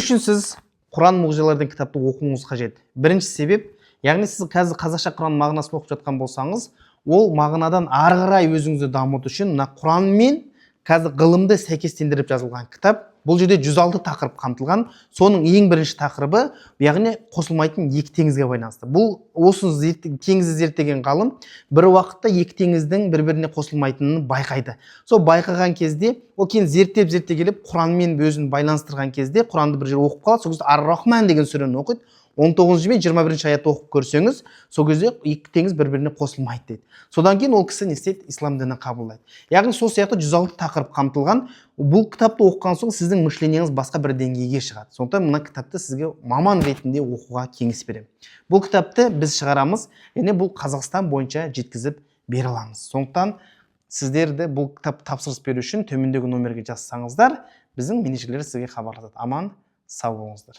үшін сіз Құран мұғжизалардан кітапты оқуыңыз қажет? Бірінші себеп, яғни сіз қазір қазақша Құран мағынасын оқып жатқан болсаңыз, ол мағынадан ары қарай өзіңізді дамыту үшін мына Құранмен қазір ғылымды сәйкестендіріп жазылған кітап. Бұл жерде 106 тақырып қамтылған. Соның ең бірінші тақырыбы, яғни қосылмайтын екі теңізге байланысты. Бұл осы теңізді зерттеген ғалым бір уақытта екі теңіздің бір-біріне қосылмайтынын байқайды. Сол байқаған кезде, ол кейін зерттеп келіп, Құранмен өзін байланыстырған кезде, Құранды бір жер оқып қалады, сол кезде Ар-Рахман деген сүрені оқиды. 19 мен 21 аятты оқып көрсеңіз, сол кезде екі теңіз бір-біріне қосылмайды дейді. Содан кейін ол кісі не істейді? Ислам дінін қабылдайды. Яғни сол сияқты 106 тақырып қамтылған. Бұл кітапты оқыған соң сіздің мышленияңыз басқа бір деңгейге шығады. Сондықтан мына кітапты сізге маман ретінде оқуға кеңес беремін. Бұл кітапты біз шығарамыз, және бұл Қазақстан бойынша жеткізіп бере аламыз. Сондықтан сіздерді бұл кітап тапсырыс беру үшін төмендегі номерге жазсаңыздар, біздің менеджерлер сізге хабарласады. Аман, сау болыңыздар.